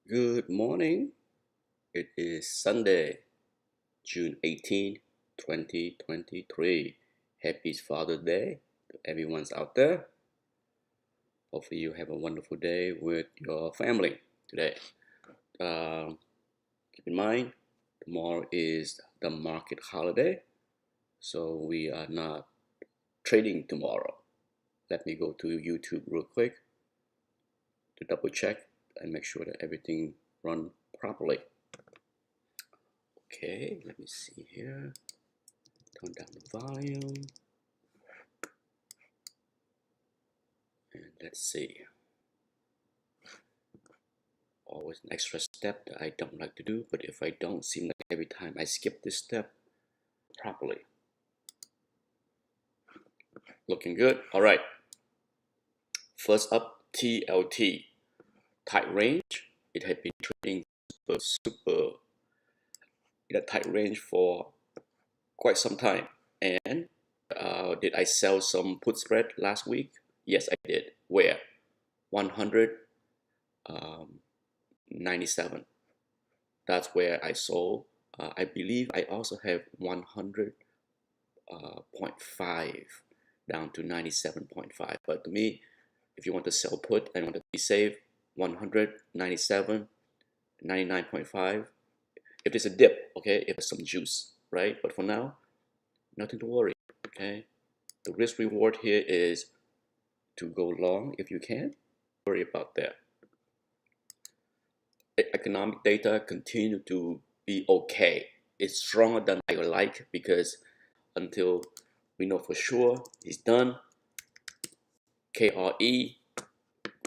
Good morning. It is Sunday, June 18th, 2023. Happy Father's Day to everyone's out there. Hopefully, you have a wonderful day with your family today. Um, Keep in mind, tomorrow is the market holiday, so we are not trading tomorrow. Let me go to YouTube real quick to double check and make sure that everything run properly. Okay, let me see here. Turn down the volume. And let's see. Always an extra step that I don't like to do, but if I don't, seem like every time I skip this step properly. Looking good. All right. First up, TLT. Tight range. It had been trading super in a tight range for quite some time. And did I sell some put spread last week? Yes, I did. Where? 197. That's where I sold. I believe I also have 100.5 down to 97.5. But to me, if you want to sell put and want to be safe, 197, 99.5. If there's a dip, okay, if there's some juice, right? But for now, nothing to worry, okay? The risk reward here is to go long if you can. Worry about that. Economic data continue to be okay. It's stronger than I would like because until we know for sure it's done, KRE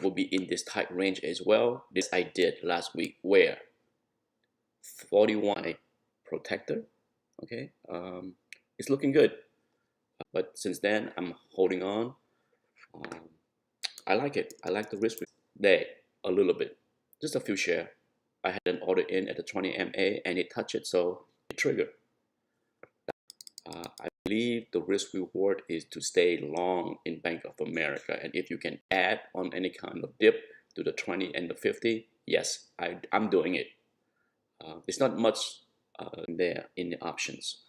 will be in this tight range as well. This I did last week where 41 protector, okay, it's looking good. But since then, I'm holding on. Um, I like it. I like the risk there a little bit, just a few share. I had an order in at the 20 MA and it touched it, so it triggered. I believe the risk reward is to stay long in Bank of America. And if you can add on any kind of dip to the 20 and the 50, yes, I'm doing it. There's not much there in the options.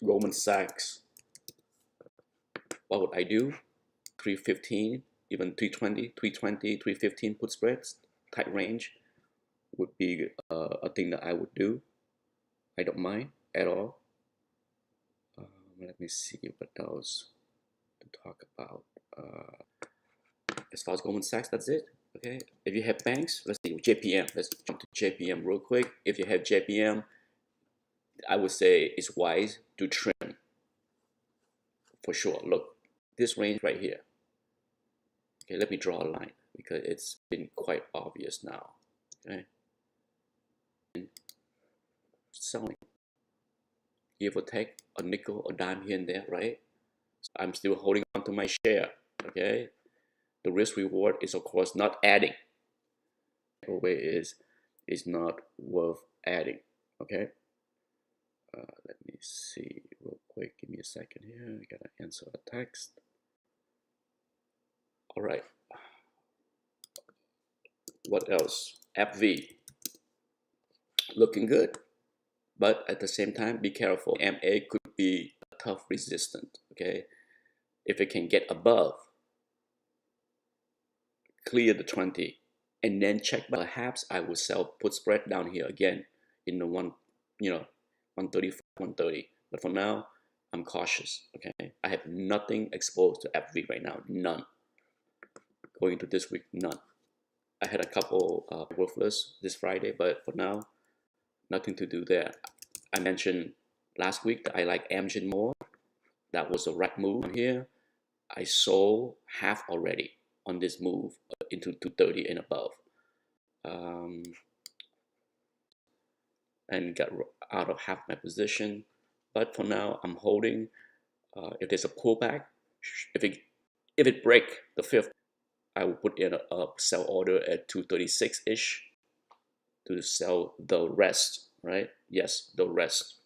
Goldman Sachs, what would I do? 315, even 320, 320, 315 put spreads, tight range would be a thing that I would do. I don't mind at all. Let me see what else to talk about. As far as Goldman Sachs, that's it. Okay. If you have banks, let's see JPM. Let's jump to JPM real quick. If you have JPM, I would say it's wise to trim for sure. Look, this range right here. Okay, let me draw a line because it's been quite obvious now. Okay. And selling. Give or take a nickel or dime here and there, right? So I'm still holding on to my share. Okay. The risk reward is of course not adding. Way is not worth adding. Okay. Let me see real quick. Give me a second here. I gotta answer a text. All right. What else? AppV looking good, but at the same time, be careful. MA could be a tough resistant. Okay, if it can get above, clear the 20, and then check. Perhaps I will sell put spread down here again in the 135, 130. But for now, I'm cautious. Okay, I have nothing exposed to AppV right now. None. Going into this week, none. I had a couple worthless this Friday, but for now, nothing to do there. I mentioned last week that I like Amgen more. That was the right move here. I sold half already on this move into 230 and above. And got out of half my position. But for now, I'm holding. If there's a pullback, if it break the fifth, I will put in a sell order at 236-ish to sell the rest, right? Yes, the rest.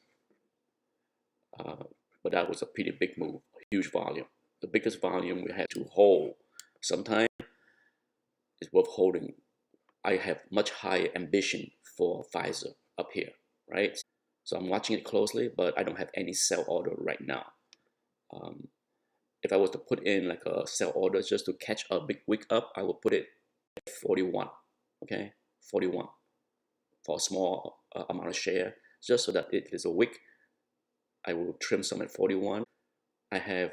But that was a pretty big move, huge volume. The biggest volume we had to hold. Sometimes it's worth holding I have much higher ambition for Pfizer up here, right? So I'm watching it closely, but I don't have any sell order right now. If I was to put in like a sell order just to catch a big wick up, I would put it at 41, okay? 41 for a small amount of share, just so that it is a wick. I will trim some at 41. I have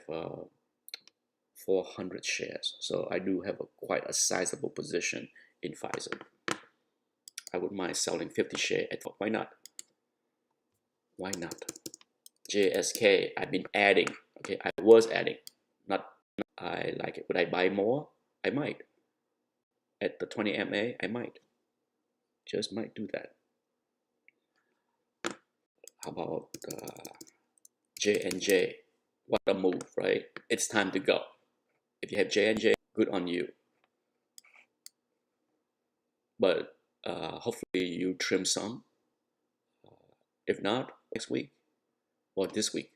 400 shares, so I do have quite a sizable position in Pfizer. I would mind selling 50 shares at, why not? Why not? JSK, I've been adding, okay? I was adding, not I like it. Would I buy more? I might. At the 20 MA, I might. Just might do that. How about J&J? What a move, right? It's time to go. If you have J&J, good on you. But hopefully you trim some. If not, next week or this week,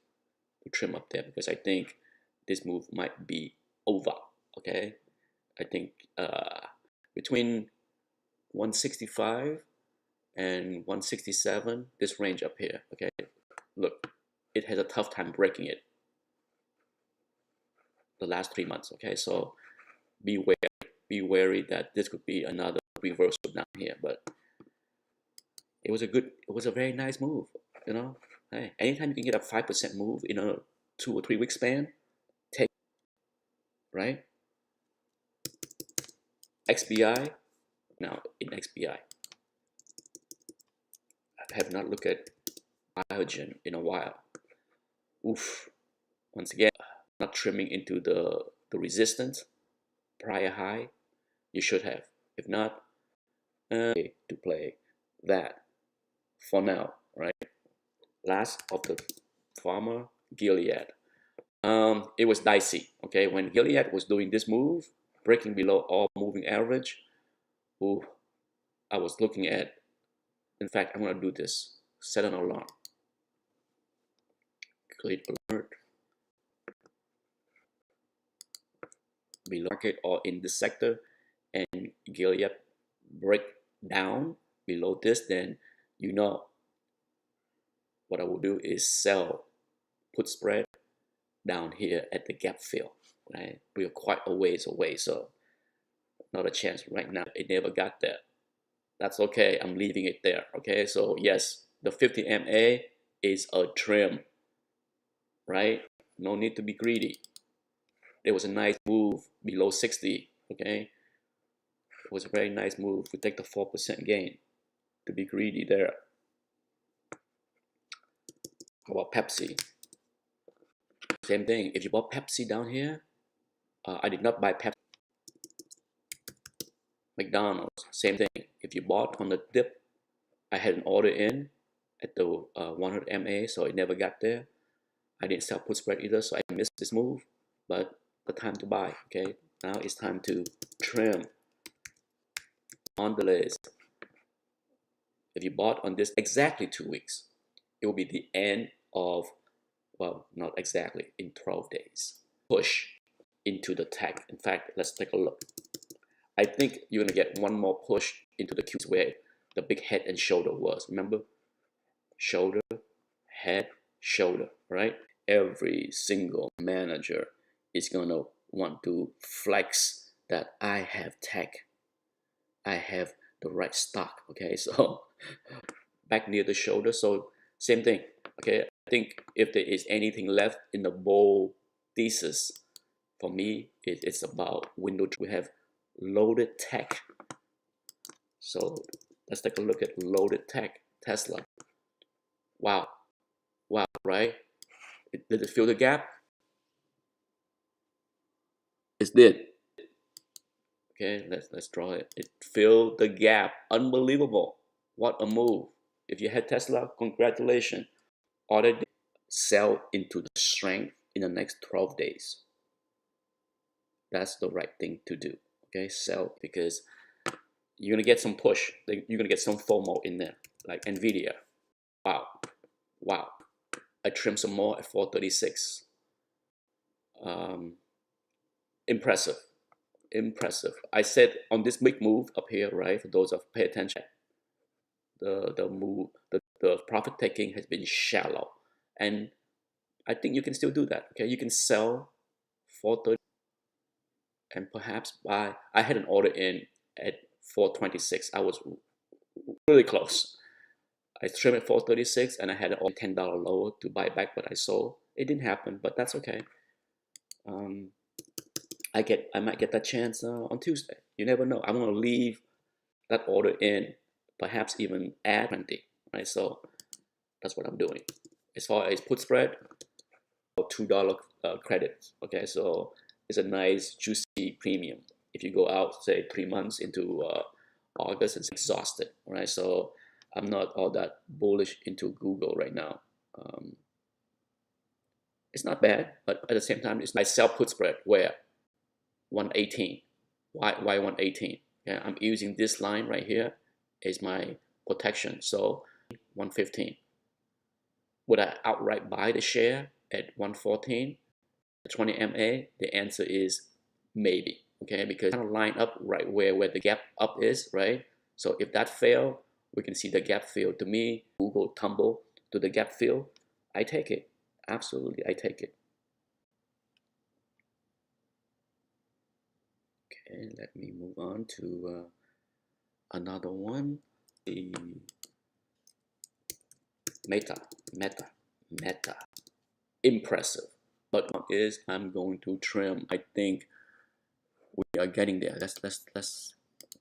to trim up there, because I think this move might be over, okay? I think between 165 and 167, this range up here, okay? Look, it has a tough time breaking it the last 3 months, okay? So be wary that this could be another reversal down here, but it was a very nice move, you know? Hey, anytime you can get a 5% move in a 2 or 3 week span, take, right? XBI, now in XBI, I have not looked at Biogen in a while. Oof, once again, not trimming into the resistance, prior high, you should have. If not, to play that for now, right? Last of the pharma, Gilead. It was dicey, okay? When Gilead was doing this move, breaking below all moving average, ooh, I was looking at, in fact, I'm gonna do this, set an alarm. Click alert. Below market or in this sector, and Gilead break down below this, then you know what I will do is sell put spread down here at the gap fill, right? We are quite a ways away, so not a chance right now. It never got there. That's okay. I'm leaving it there, okay? So yes, the 50 MA is a trim, right? No need to be greedy. There was a nice move below 60, okay? It was a very nice move to take the 4% gain. To be greedy there. How about Pepsi? Same thing. If you bought Pepsi down here, I did not buy Pepsi. McDonald's, same thing. If you bought on the dip, I had an order in at the 100 MA, so it never got there. I didn't sell put spread either, so I missed this move. But the time to buy, okay? Now it's time to trim on the list. If you bought on this exactly 2 weeks, it will be the end of, well, not exactly, in 12 days. Push into the tech. In fact, let's take a look. I think you're gonna get one more push into the Qs where the big head and shoulder was. Remember? Shoulder, head, shoulder, right? Every single manager is gonna want to flex that I have tech. I have the right stock, okay? So back near the shoulder, so same thing, okay? I think if there is anything left in the bull thesis, for me, it's about window. We have loaded tech. So let's take a look at loaded tech, Tesla. Wow, wow, right? Did it fill the gap? It did. Okay, let's draw it. It filled the gap. Unbelievable. What a move. If you had Tesla, congratulations. Order sell into the strength in the next 12 days. That's the right thing to do. Okay, sell, because you're gonna get some push. You're gonna get some FOMO in there, like Nvidia. Wow, wow. I trimmed some more at 436. Impressive. impressive. I said on this big move up here, right? For those of pay attention, the profit taking has been shallow, and I think you can still do that. Okay, you can sell 430 and perhaps buy. I had an order in at 426. I was really close. I trimmed at 436 and I had an $10 lower to buy back what I sold. It didn't happen, but that's okay. I might get that chance on Tuesday. You never know. I'm gonna leave that order in, perhaps even add 20, right? So that's what I'm doing. As far as put spread, $2 credit. Okay, so it's a nice juicy premium. If you go out, say 3 months into August, it's exhausted. Right, so I'm not all that bullish into Google right now. It's not bad, but at the same time, it's my sell put spread where 118. Why 118? Yeah, I'm using this line right here is my protection. So 115. Would I outright buy the share at 114, the 20 MA? The answer is maybe. Okay, because kind of line up right where the gap up is, right? So if that fail, we can see the gap fill. To me, Google tumble to the gap fill. I take it. Absolutely, I take it. Okay, let me move on to another one. The Meta. Impressive. But one is I'm going to trim. I think we are getting there. Let's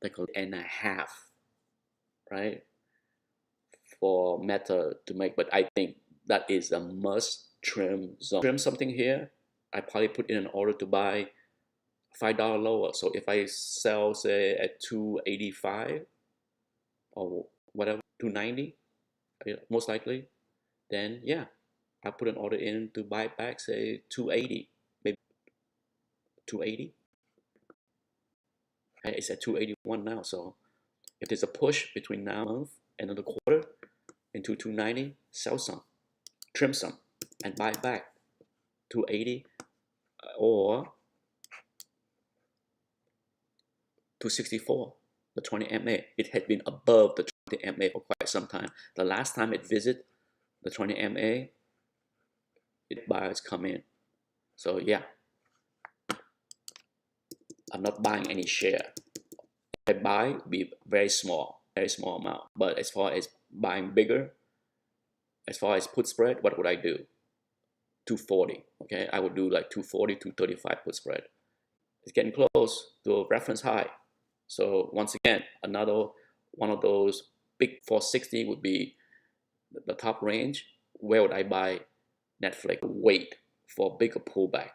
take a and a half, right? For Meta to make, but I think that is a must trim zone. Trim something here. I probably put in an order to buy $5 lower. So if I sell say at 285 or whatever, 290, most likely, then yeah, I put an order in to buy back say 280, maybe 280. It's at 281 now. So if there's a push between now and another quarter into 290, sell some, trim some, and buy back 280 or 264, the 20 MA. It had been above the 20 MA for quite some time. The last time it visited the 20 MA, buyers come in. So yeah, I'm not buying any share. If I buy, be very small amount. But as far as buying bigger, as far as put spread, what would I do? 240. Okay, I would do like 240, 235 put spread. It's getting close to a reference high. So once again, another one of those big 460 would be the top range. Where would I buy Netflix? Wait for a bigger pullback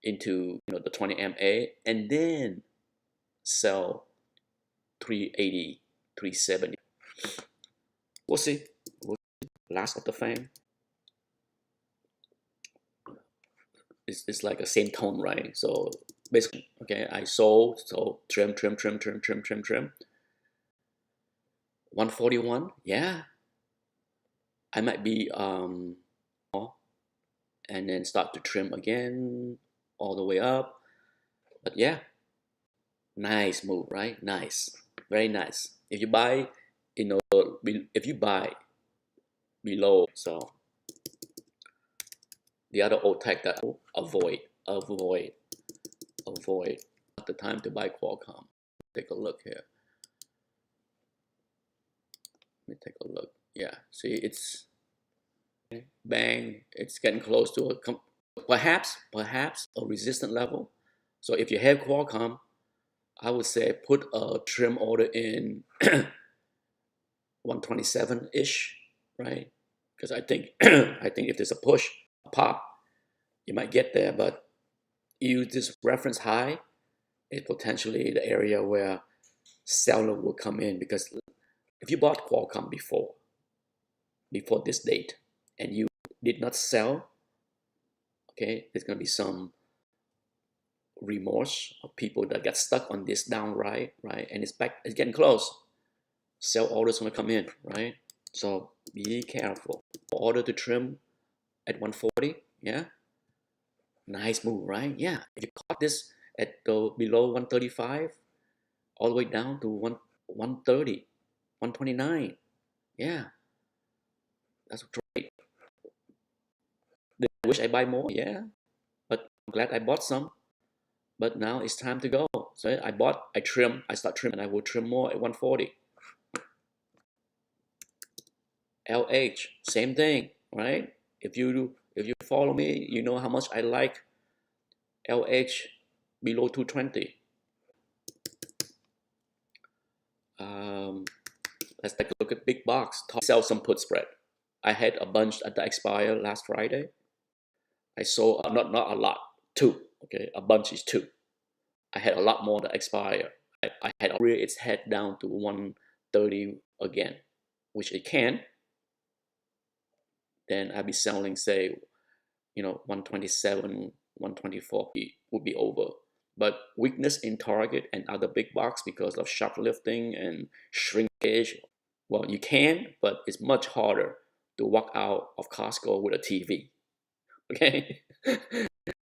into the 20 MA and then sell 380, 370. We'll see. Last of the FANG. It's like a same tone, right? So basically, okay, I sold, so trim. 141, yeah. I might be and then start to trim again all the way up. But yeah, nice move, right? Nice, very nice. If you buy, if you buy below, so the other old tech that avoid. Not the time to buy Qualcomm. Take a look here. Let me take a look. Yeah, see, it's bang. It's getting close to perhaps a resistant level. So if you have Qualcomm, I would say put a trim order in 127-ish, right? Because I think if there's a push, a pop, you might get there, but use this reference high is potentially the area where seller will come in. Because if you bought Qualcomm before this date and you did not sell, okay, there's going to be some remorse of people that got stuck on this down right, and it's getting close. Sell orders going to come in, right? So be careful. Order to trim at 140, yeah. Nice move, right? Yeah. If you caught this at the below 135, all the way down to 130, 129. Yeah, that's great. I wish I buy more, yeah, but I'm glad I bought some. But now it's time to go. So I start trimming, and I will trim more at 140. LH, same thing, right? If you follow me, you know how much I like LH below 220. Um, let's take a look at big box. Sell some put spread. I had a bunch at the expire last Friday. I sold not a lot, two. Okay, a bunch is two. I had a lot more that expire. I had rear its head down to 130 again, which it can. Then I'd be selling, say, 127, 124 would be over. But weakness in Target and other big box because of shoplifting and shrinkage, well, you can, but it's much harder to walk out of Costco with a TV. Okay,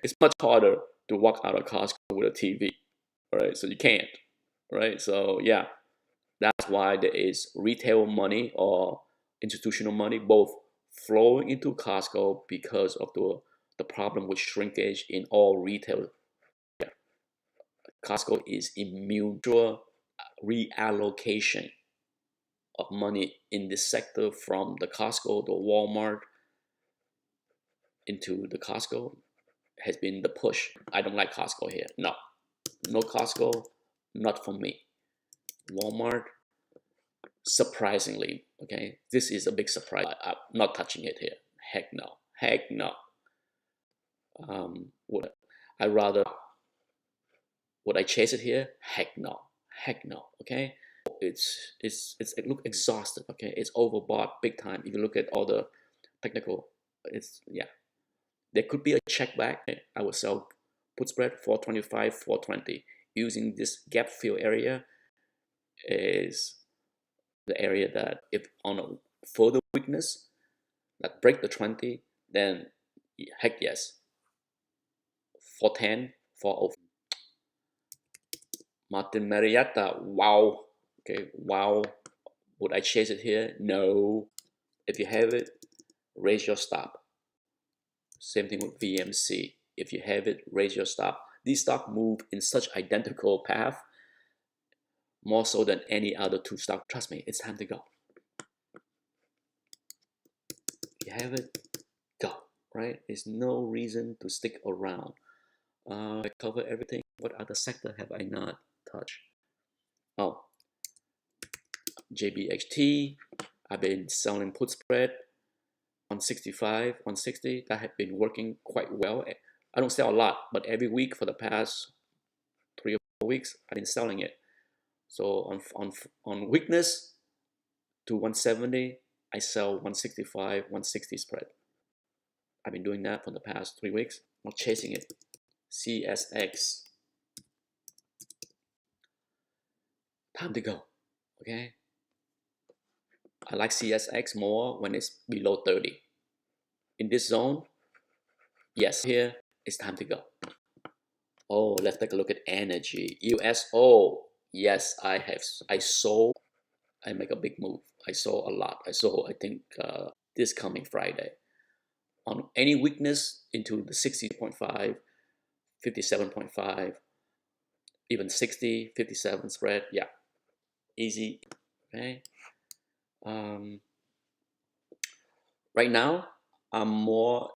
it's much harder to walk out of Costco with a TV. All right, so you can't. Right, so yeah, that's why there is retail money or institutional money both flowing into Costco because of the problem with shrinkage in all retail. Yeah. Costco is immune to reallocation of money in this sector from the Costco, the Walmart into the Costco has been the push. I don't like Costco here. No, no Costco, not for me. Walmart, surprisingly, okay, this is a big surprise. I'm not touching it here. Heck no. Heck no. Would I rather would I chase it here? Heck no. Heck no. Okay. It look exhausted. Okay, it's overbought big time. If you look at all the technical, it's yeah. There could be a check back. I will sell put spread 425, 420 using this gap fill area is the area that if on a further weakness that break the 20, then heck yes. 410, 405. Martin Marietta, wow. Okay, wow. Would I chase it here? No. If you have it, raise your stop. Same thing with VMC. If you have it, raise your stop. These stocks move in such identical path, more so than any other two stocks. Trust me, it's time to go. If you have it, go. Right? There's no reason to stick around. I cover everything. What other sector have I not touched? Oh, JBHT. I've been selling put spread 165, 160. That have been working quite well. I don't sell a lot, but every week for the past 3 or 4 weeks, I've been selling it. So on weakness to 170, I sell 165, 160 spread. I've been doing that for the past 3 weeks. I'm not chasing it. CSX. Time to go. Okay. I like CSX more when it's below 30. In this zone, yes, here it's time to go. Oh, let's take a look at energy. USO. Yes, I sold. I make a big move. I sold a lot. I sold, I think, this coming Friday. On any weakness into the 60.5, 57.5, even 60, 57 spread. Yeah, easy. Okay. Right now, I'm more.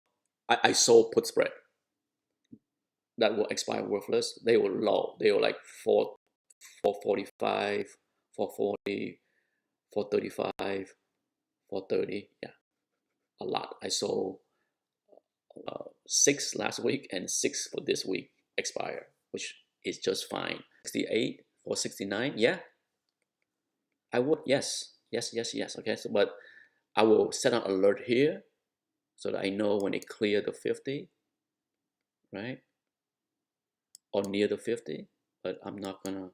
I sold put spread that will expire worthless. They were low. They were like 445, 440, 435, 430. Yeah, a lot. I sold 6 last week and 6 for this week expire, which is just fine. 68 or 69. Yeah, I would. Yes, yes, yes, yes. Okay, so but I will set an alert here so that I know when it clear the 50, right? Or near the 50, but I'm not gonna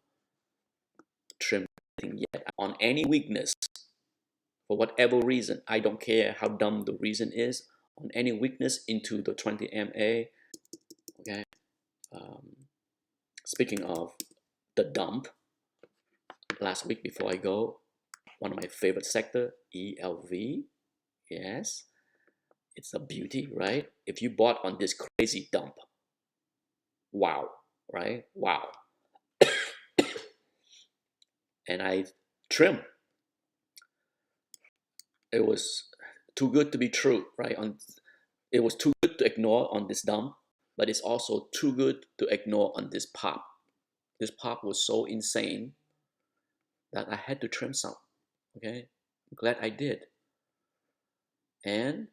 trim anything yet. On any weakness, for whatever reason, I don't care how dumb the reason is, on any weakness into the 20 MA, okay, Speaking of the dump, last week before I go, one of my favorite sector, ELV. Yes, it's a beauty, right? If you bought on this crazy dump, wow, right? Wow. And I trim. It was too good to be true, right? It was too good to ignore on this dump, but it's also too good to ignore on this pop. This pop was so insane that I had to trim some. Okay, I'm glad I did, and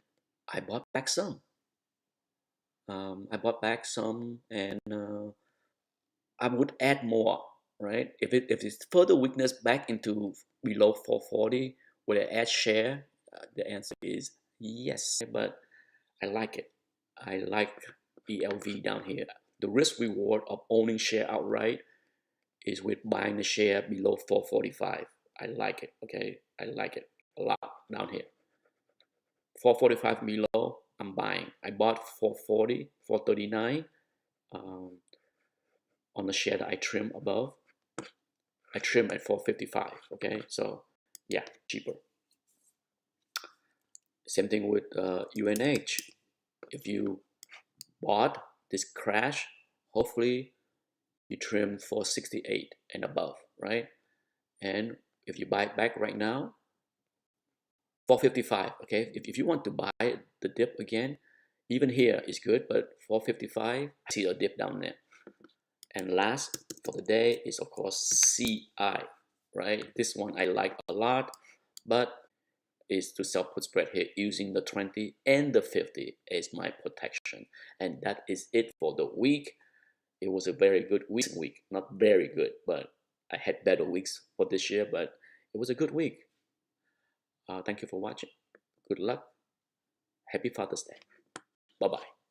I bought back some. I bought back some, and I would add more. Right? If it's further weakness back into below 440, would I add share? The answer is yes, but I like it. I like ELV down here. The risk reward of owning share outright is with buying the share below 445. I like it. Okay, I like it a lot down here. 445 below, I'm buying. I bought 440, 439 on the share that I trim above. I trim at 455. Okay, so yeah, cheaper. Same thing with UNH. If you bought this crash, hopefully you trim 468 and above, right? And if you buy it back right now, 455. Okay, if you want to buy the dip again, even here is good, but 455, I see a dip down there. And last for the day is of course CI, right? This one I like a lot, but is to sell put spread here using the 20 and the 50 as my protection. And that is it for the week. It was a very good week. Not very good, but I had better weeks for this year, but it was a good week. Thank you for watching. Good luck. Happy Father's Day. Bye-bye.